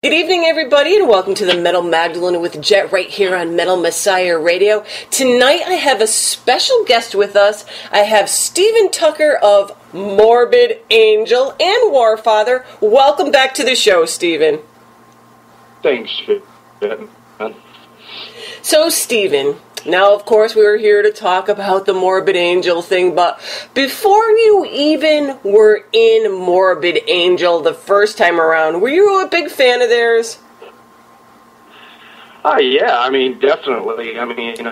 Good evening, everybody, and welcome to the Metal Magdalene with Jet right here on Metal Messiah Radio. Tonight I have a special guest with us. I have Stephen Tucker of Morbid Angel and Warfather. Welcome back to the show, Stephen. Thanks, Jet. So, Stephen, now, of course, we were here to talk about the Morbid Angel thing, but before you even were in Morbid Angel the first time around, were you a big fan of theirs? Yeah, I mean, definitely. I mean,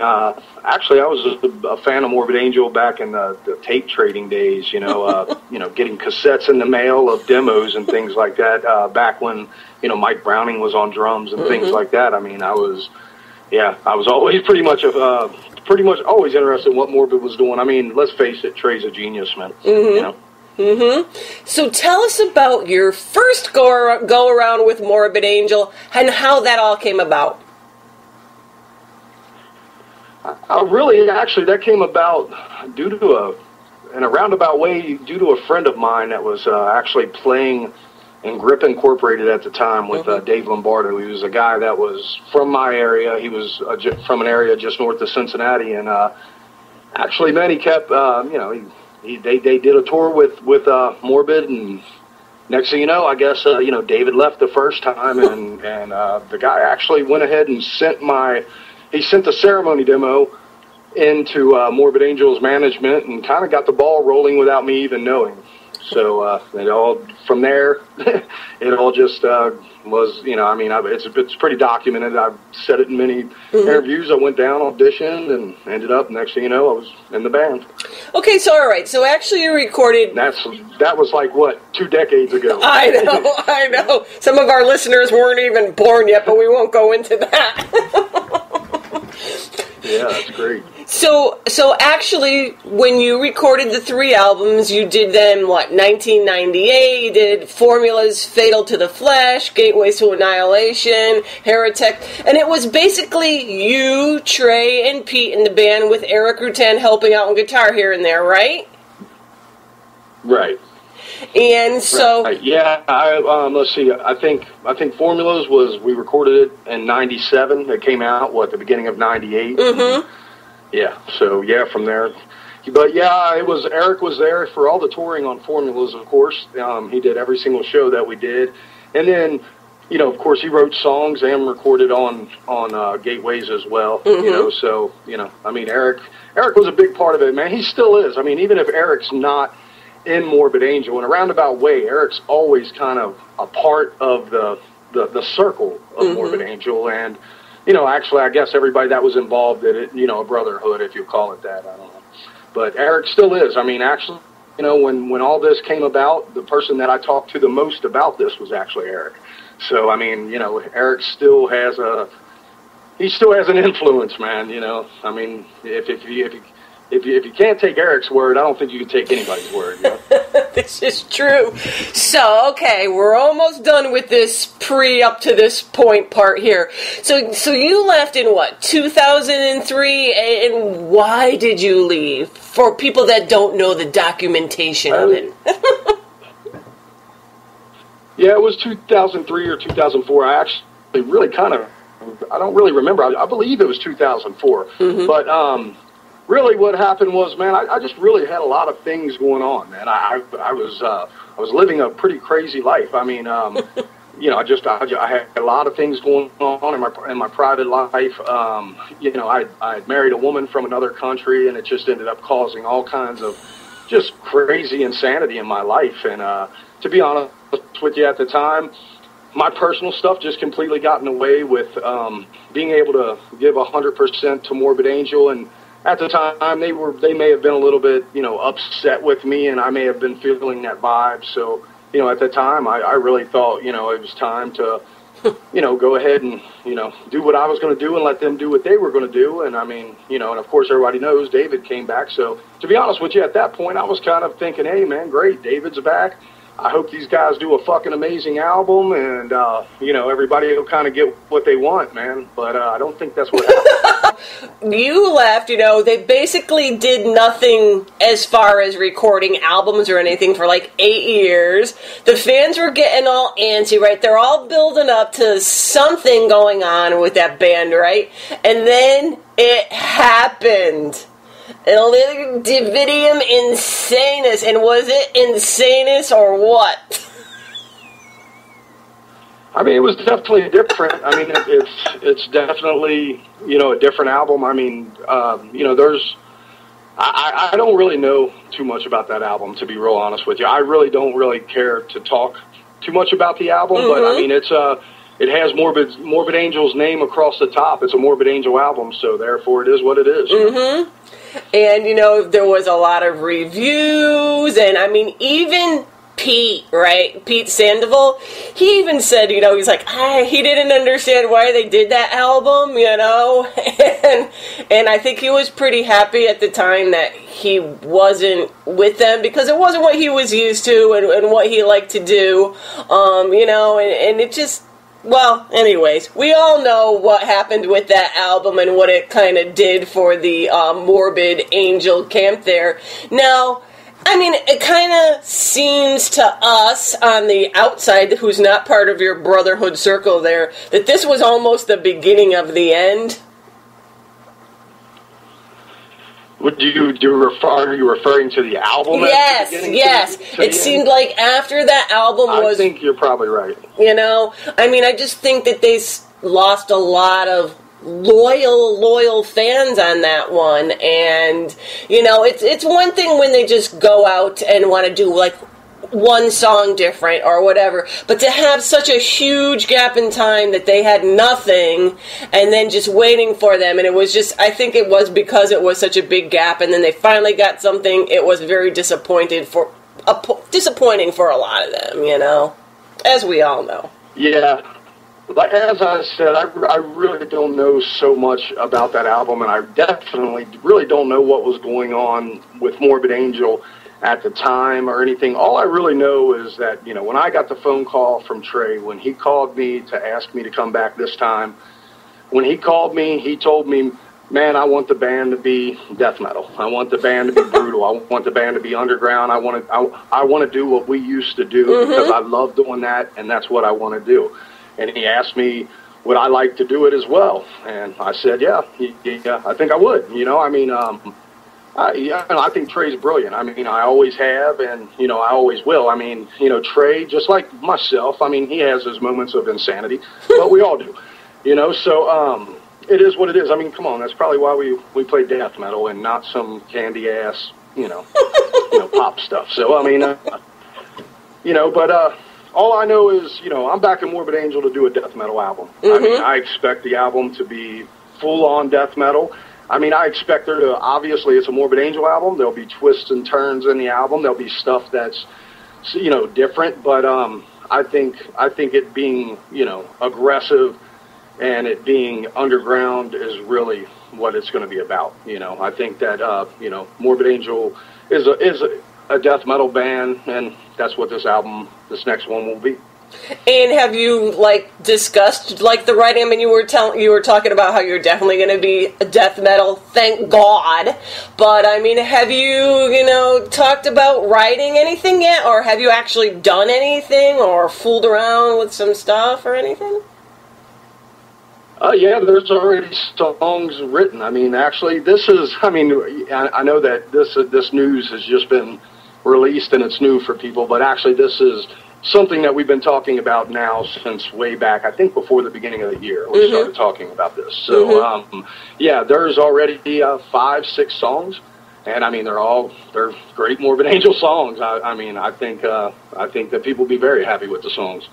actually, I was a fan of Morbid Angel back in the tape trading days, getting cassettes in the mail of demos and things like that, back when, Mike Browning was on drums and things like that. I mean, I was always pretty much always interested in what Morbid was doing. I mean, let's face it, Trey's a genius, man. So tell us about your first go around with Morbid Angel and how that all came about. Actually, that came about in a roundabout way, due to a friend of mine that was actually playing in Grip Incorporated at the time with Dave Lombardo. He was a guy that was from my area. He was from an area just north of Cincinnati, and actually, man, he kept, they did a tour with Morbid, and next thing you know, I guess, David left the first time, and the guy actually went ahead and sent the ceremony demo into Morbid Angel's management and kind of got the ball rolling without me even knowing. So from there, it all just was, it's pretty documented. I've said it in many interviews. I went down, auditioned, and ended up, next thing you know, I was in the band. Okay, so all right. So actually you recorded... That was like, 2 decades ago. I know. Some of our listeners weren't even born yet, but we won't go into that. Yeah, that's great. So actually, when you recorded the 3 albums, you did them, 1998, you did Formulas, Fatal to the Flesh, Gateways to Annihilation, Heretic, and it was basically you, Trey, and Pete in the band with Eric Rutan helping out on guitar here and there, right? Right. And so... Right. Yeah, let's see, I think Formulas we recorded it in 97, it came out, the beginning of 98? Yeah, so from there. But yeah, Eric was there for all the touring on Formulas, of course. He did every single show that we did. And then, of course, he wrote songs and recorded on Gateways as well. So, Eric was a big part of it, man. He still is. I mean, even if Eric's not in Morbid Angel, in a roundabout way, Eric's always kind of a part of the circle of Morbid Angel, and actually, I guess everybody that was involved in it, a brotherhood, if you call it that, I don't know. But Eric still is. I mean, actually, when all this came about, the person that I talked to the most about this was actually Eric. So, I mean, Eric still has an influence, man, I mean, if you can't take Eric's word, I don't think you can take anybody's word. This is true. So, okay, we're almost done with this up to this point part here. So you left in 2003, and why did you leave? For people that don't know the documentation of it. Yeah, it was 2003 or 2004. I actually really I don't really remember. I believe it was 2004. But, really, what happened was, man, I just really had a lot of things going on, man. I was living a pretty crazy life. I mean, I had a lot of things going on in my private life. I had married a woman from another country, and it just ended up causing all kinds of just crazy insanity in my life. And to be honest with you, at the time, my personal stuff just completely got in the way with being able to give 100% to Morbid Angel. And at the time, they may have been a little bit, upset with me, and I may have been feeling that vibe. So, at the time, I really thought, it was time to, go ahead and, do what I was going to do and let them do what they were going to do. And I mean, and of course, everybody knows David came back. So to be honest with you, at that point, I was kind of thinking, hey, man, great, David's back. I hope these guys do a fucking amazing album, and, you know, everybody will kind of get what they want, man. But I don't think that's what happened. You left, you know, they basically did nothing as far as recording albums or anything for like 8 years. The fans were getting all antsy, right? They're all building up to something going on with that band, right? And then it happened. Illud, Divinum, Insanus, and was it Insanus or what? I mean, it was definitely different. I mean, it's definitely, you know, a different album. I mean, you know, I don't really know too much about that album, to be real honest with you. I really don't really care to talk too much about the album, but I mean, it has Morbid Angel's name across the top. It's a Morbid Angel album, so therefore it is what it is. And, you know, there was a lot of reviews, and, I mean, even Pete, right, Pete Sandoval, he even said, you know, he's like, he didn't understand why they did that album, you know, and I think he was pretty happy at the time that he wasn't with them, because it wasn't what he was used to and what he liked to do, you know, and it just... Well, anyways, we all know what happened with that album and what it kind of did for the Morbid Angel camp there. Now, I mean, it kind of seems to us on the outside, who's not part of your brotherhood circle there, that this was almost the beginning of the end. Are you referring to the album? Yes, yes. It seemed like after that album was... I think you're probably right. You know, I mean, I just think that they lost a lot of loyal fans on that one. And, you know, it's one thing when they just go out and want to do, like, one song different or whatever, but to have such a huge gap in time that they had nothing and then just waiting for them, and it was just, I think it was because it was such a big gap, and then they finally got something. It was very disappointing for a lot of them, you know, as we all know. Yeah, like as I said, I really don't know so much about that album, and I definitely really don't know what was going on with Morbid Angel at the time or anything. All I really know is that, you know, when I got the phone call from Trey, when he called me to ask me to come back this time, when he called me, he told me, man, I want the band to be death metal. I want the band to be brutal. I want the band to be underground. I want to do what we used to do because I love doing that, and that's what I want to do. And he asked me, would I like to do it as well? And I said, yeah, I think I would. You know, I mean, I think Trey's brilliant. I mean, I always have, and, you know, I always will. I mean, you know, Trey, just like myself, I mean, he has his moments of insanity, but we all do, you know, so it is what it is. I mean, come on, that's probably why we play death metal and not some candy-ass, you know, pop stuff. So, I mean, you know, but all I know is, you know, I'm back in Morbid Angel to do a death metal album. I mean, I expect the album to be full-on death metal. I mean, I expect there to, obviously, it's a Morbid Angel album. There'll be twists and turns in the album. There'll be stuff that's, you know, different. But I think it being, you know, aggressive and it being underground is really what it's going to be about. You know, I think that, you know, Morbid Angel is a death metal band, and that's what this next one will be. And have you, like, discussed, like, the writing? I mean, you were talking about how you're definitely going to be a death metal, thank God. But, I mean, have you know, talked about writing anything yet? Or have you actually done anything or fooled around with some stuff or anything? Yeah, there's already songs written. I mean, actually, I know that this news has just been released and it's new for people, but actually this is something that we've been talking about now since way back, I think before the beginning of the year, we started talking about this. So, yeah, there's already 5-6 songs, and I mean, they're great Morbid Angel songs. I mean, I think that people will be very happy with the songs.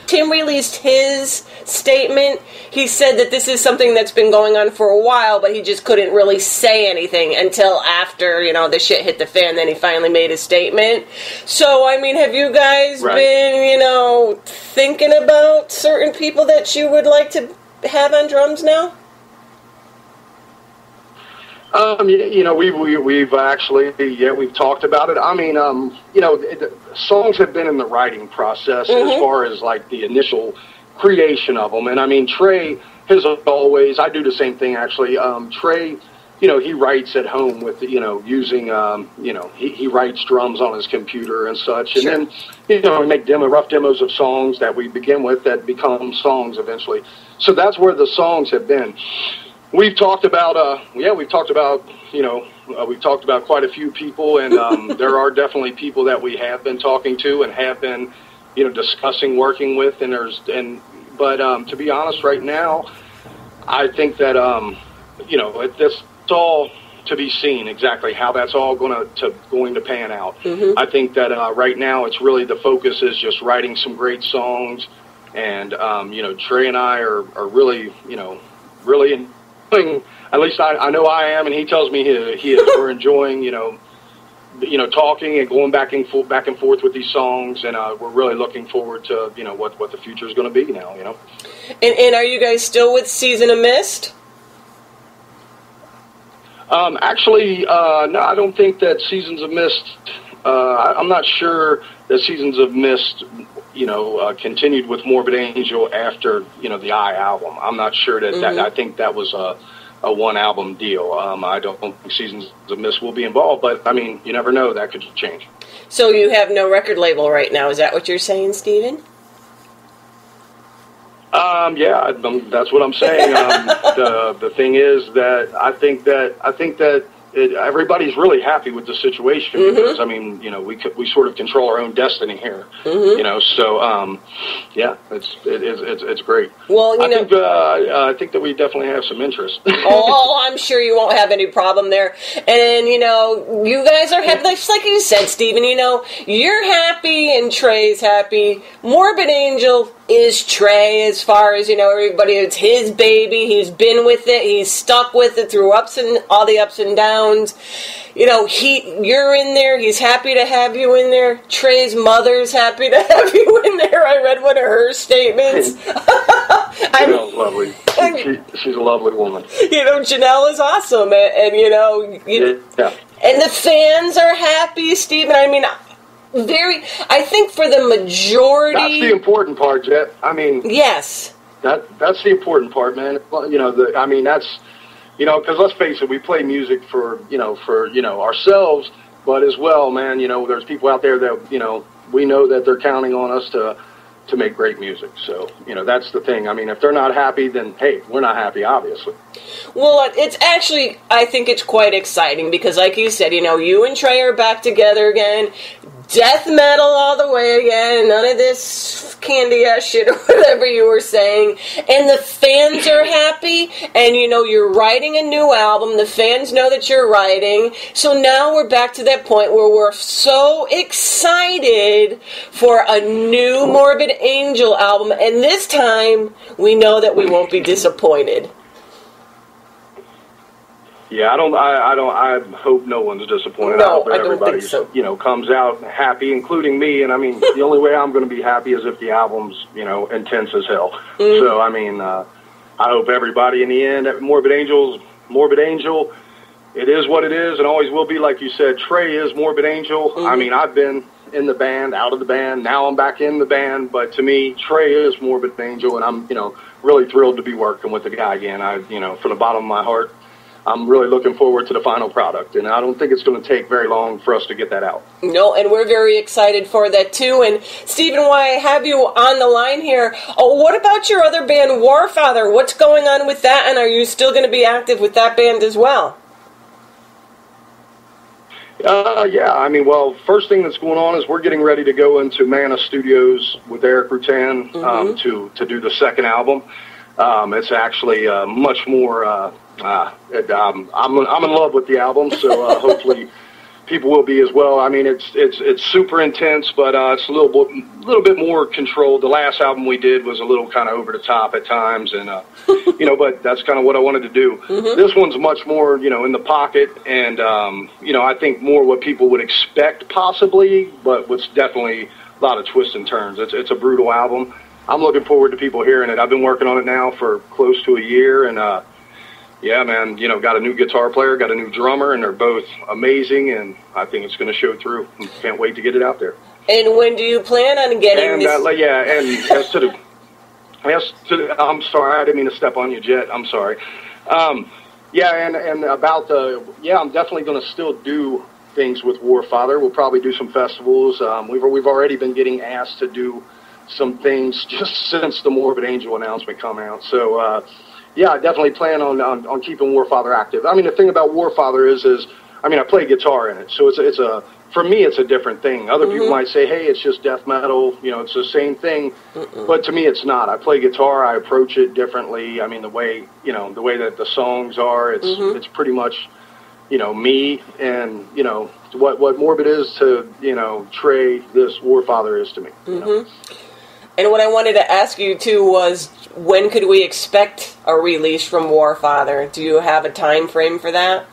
Tim released his statement. He said that this is something that's been going on for a while, but he just couldn't really say anything until after, you know, the shit hit the fan. Then he finally made a statement. So, I mean, have you guys been, you know, thinking about certain people that you would like to have on drums now? We've actually, we've talked about it. I mean, songs have been in the writing process as far as like the initial creation of them. And I mean, Trey has always, I do the same thing actually. Trey, he writes at home with, using, he writes drums on his computer and such. And then, we make rough demos of songs that we begin with that become songs eventually. So that's where the songs have been. We've talked about, we've talked about quite a few people, and there are definitely people that we have been talking to and have been, discussing working with, but to be honest, right now, I think that, it's all to be seen exactly how that's all going to pan out. I think that right now, it's really the focus is just writing some great songs, and Trey and I are really, really. At least I know I am, and he tells me he is. We're enjoying, talking and going back and forth with these songs, and we're really looking forward to, what the future is going to be now, And are you guys still with Season of Mist? Actually, no, I don't think that Seasons of Mist. I'm not sure that Seasons of Mist, continued with Morbid Angel after, the I album. I'm not sure that I think that was a one album deal. I don't think Seasons of Mist will be involved, but I mean, you never know, that could change. So you have no record label right now, is that what you're saying, Stephen? Yeah, that's what I'm saying. The thing is that I think that everybody's really happy with the situation because I mean, we sort of control our own destiny here. So it's great. Well, I think that we definitely have some interest. I'm sure you won't have any problem there. And you guys are happy, just like you said, Stephen. You're happy and Trey's happy. Morbid Angel is Trey as far as everybody. It's his baby. He's been with it. He's stuck with it through all the ups and downs. You're in there. He's happy to have you in there. Trey's mother's happy to have you in there. I read one of her statements. Lovely. She's a lovely woman. Janelle is awesome, and and the fans are happy, Stephen. I mean, I think for the majority. That's the important part, Jet. I mean, yes. That's the important part, man. That's, because let's face it, we play music for ourselves, but as well, man, there's people out there that, we know that they're counting on us to make great music. So, that's the thing. I mean, if they're not happy, then, hey, we're not happy, obviously. Well, it's actually, I think it's quite exciting because, like you said, you and Trey are back together again. Death metal all the way again. None of this candy-ass shit or whatever you were saying. And the fans are happy. And, you're writing a new album. The fans know that you're writing. So now we're back to that point where we're so excited for a new Morbid Angel album. And this time, we know that we won't be disappointed. Yeah, I hope no one's disappointed. No, I hope that I don't everybody, think so. Comes out happy, including me. And I mean, the only way I'm going to be happy is if the album's, intense as hell. So, I mean, I hope everybody in the end, Morbid Angel, it is what it is and always will be. Like you said, Trey is Morbid Angel. I mean, I've been in the band, out of the band. Now I'm back in the band. But to me, Trey is Morbid Angel. And I'm, really thrilled to be working with the guy again. From the bottom of my heart, I'm really looking forward to the final product, and I don't think it's going to take very long for us to get that out. No, and we're very excited for that, too. And, Stephen, while I have you on the line here, what about your other band, Warfather? What's going on with that, and are you still going to be active with that band as well? Yeah, I mean, well, first thing that's going on is we're getting ready to go into Mana Studios with Eric Rutan to do the second album. It's actually much more... I'm in love with the album, so hopefully people will be as well. I mean, it's super intense, but it's a little bit more controlled. The last album we did was a little kind of over the top at times, and but that's kind of what I wanted to do. This one's much more, in the pocket, and I think more what people would expect possibly, but what's definitely a lot of twists and turns. It's a brutal album. I'm looking forward to people hearing it. I've been working on it now for close to a year, and yeah, man, you know, got a new guitar player, got a new drummer, and they're both amazing, and I think it's going to show through. Can't wait to get it out there. And when do you plan on getting this? And as to the, I'm sorry, I didn't mean to step on you, Jet. I'm sorry. And about I'm definitely going to still do things with Warfather. We'll probably do some festivals. We've already been getting asked to do some things just since the Morbid Angel announcement come out. So, I definitely plan on keeping Warfather active. I mean, the thing about Warfather is I play guitar in it, so for me, it's a different thing. Other people might say, hey, it's just death metal, you know, it's the same thing. But to me, it's not. I play guitar, I approach it differently. I mean, the way that the songs are, it's pretty much, you know, me, and, you know, what Morbid is to, you know, Trey, this Warfather is to me. You know? And what I wanted to ask you, too, was when could we expect a release from Warfather? Do you have a time frame for that?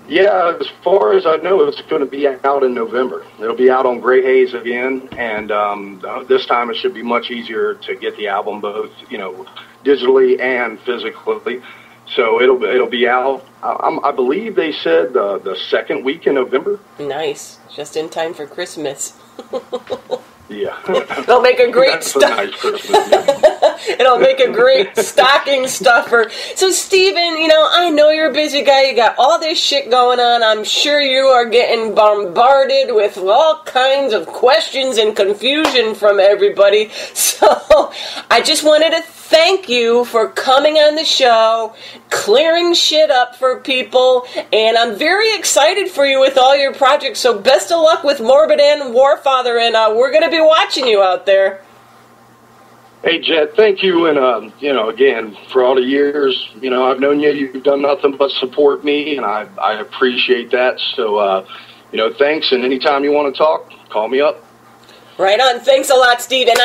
Yeah, as far as I know, it's going to be out in November. It'll be out on Grey Haze again, and this time it should be much easier to get the album, both, you know, digitally and physically. So it'll be out. I believe they said the second week in November. Nice, just in time for Christmas. Yeah, it'll make a great It'll make a great stocking stuffer. So, Steven, you know, I know you're a busy guy. You got all this shit going on. I'm sure you are getting bombarded with all kinds of questions and confusion from everybody. So, I just wanted to thank you for coming on the show, clearing shit up for people, and I'm very excited for you with all your projects. So, best of luck with Morbid and Warfather, and we're going to be watching you out there. Hey, Jet, thank you, and, you know, again, for all the years, you know, I've known you, you've done nothing but support me, and I appreciate that, so, you know, thanks, and anytime you want to talk, call me up. Right on. Thanks a lot, Steve, and